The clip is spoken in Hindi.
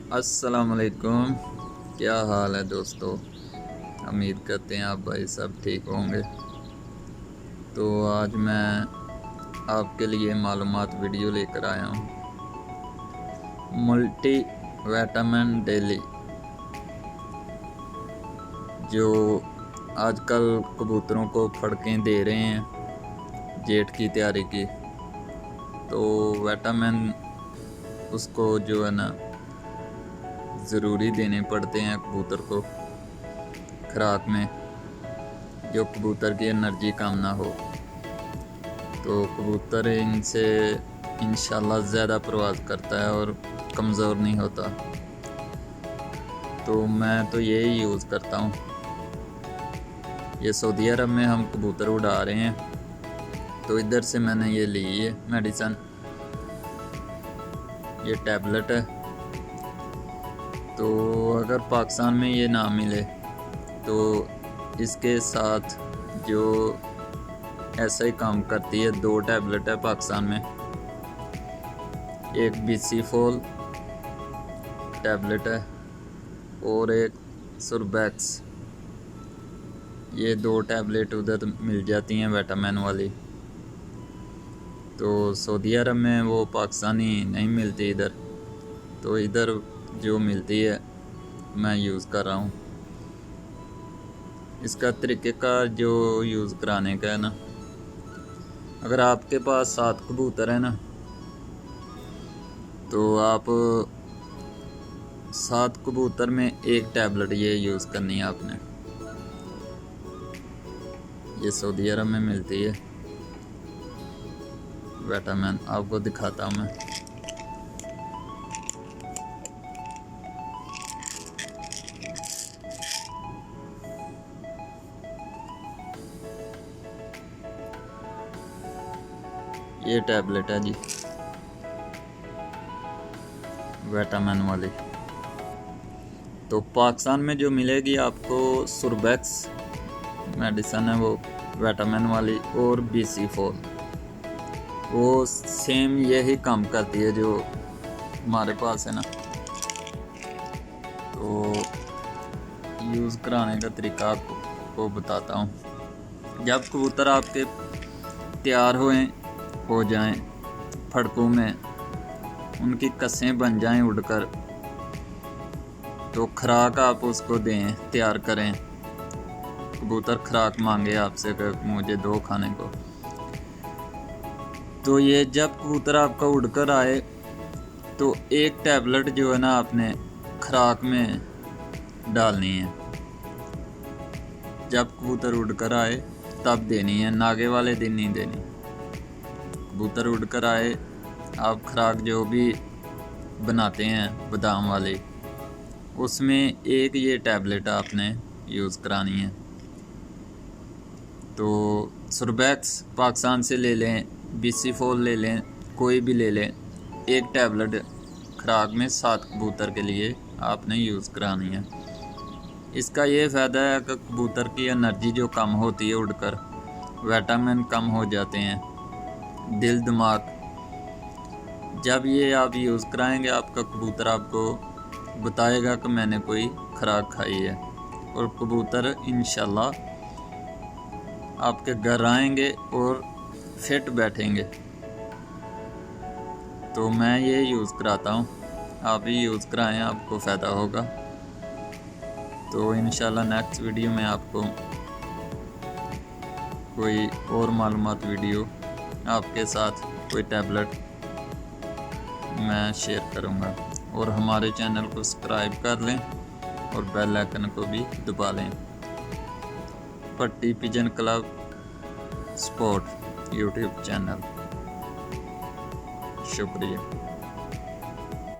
अस्सलाम वालेकुम। क्या हाल है दोस्तों? उम्मीद करते हैं आप भाई सब ठीक होंगे। तो आज मैं आपके लिए मालूमात वीडियो लेकर आया हूँ। मल्टी विटामिन डेली जो आजकल कबूतरों को फड़कें दे रहे हैं जेट की तैयारी की, तो विटामिन उसको जो है ना ज़रूरी देने पड़ते हैं कबूतर को खुराक में, जो कबूतर की एनर्जी कम ना हो। तो कबूतर इनसे इंशाल्लाह ज़्यादा परवाज़ करता है और कमज़ोर नहीं होता। तो मैं तो यही यूज़ करता हूँ। ये सऊदी अरब में हम कबूतर उड़ा रहे हैं, तो इधर से मैंने ये ली है मेडिसन। ये टैबलेट है। तो अगर पाकिस्तान में ये ना मिले तो इसके साथ जो ऐसा ही काम करती है, 2 टैबलेट है पाकिस्तान में। एक BC-Fol टैबलेट है और एक सुरबैक्स। ये 2 टैबलेट उधर मिल जाती हैं विटामिन वाली। तो सऊदी अरब में वो पाकिस्तानी नहीं मिलती इधर, तो इधर जो मिलती है मैं यूज़ कर रहा हूँ। इसका तरीक़ेकार जो यूज़ कराने का है ना, अगर आपके पास 7 कबूतर है ना, तो आप 7 कबूतर में एक टैबलेट ये यूज़ करनी है आपने। ये सऊदी अरब में मिलती है विटामिन, आपको दिखाता हूँ मैं। ये टैबलेट है जी विटामिन वाली। तो पाकिस्तान में जो मिलेगी आपको सुरबैक्स मेडिसन है वो विटामिन वाली, और BC-Fol वो सेम यही काम करती है जो हमारे पास है ना। तो यूज़ कराने का तरीका आपको बताता हूँ। जब कबूतर आपके तैयार हो जाएं, फड़कों में उनकी कसें बन जाएं उड़कर, तो खुराक आप उसको दें, तैयार करें। कबूतर खुराक मांगे आपसे कि मुझे दो खाने को, तो ये जब कबूतर आपका उड़कर आए तो एक टैबलेट जो है ना आपने खुराक में डालनी है। जब कबूतर उड़कर आए तब देनी है, नागे वाले दिन नहीं देनी। कबूतर उड़कर आए, आप खुराक जो भी बनाते हैं बादाम वाली, उसमें एक ये टैबलेट आपने यूज़ करानी है। तो सुरबैक्स पाकिस्तान से ले लें, BC-Fol ले लें, कोई भी ले लें, एक टैबलेट खुराक में 7 कबूतर के लिए आपने यूज़ करानी है। इसका ये फ़ायदा है कि कबूतर की एनर्जी जो कम होती है उड़कर, विटामिन कम हो जाते हैं, दिल दिमाग। जब ये आप यूज़ कराएंगे, आपका कबूतर आपको बताएगा कि मैंने कोई खुराक खाई है, और कबूतर इंशाल्लाह आपके घर आएंगे और फिट बैठेंगे। तो मैं ये यूज़ कराता हूँ, आप भी यूज़ कराएं, आपको फ़ायदा होगा। तो इंशाल्लाह नेक्स्ट वीडियो में आपको कोई और मालूमात वीडियो आपके साथ कोई टैबलेट मैं शेयर करूँगा। और हमारे चैनल को सब्सक्राइब कर लें और बेल आइकन को भी दबा लें। पट्टी pigeon club sport YouTube channel. शुक्रिया।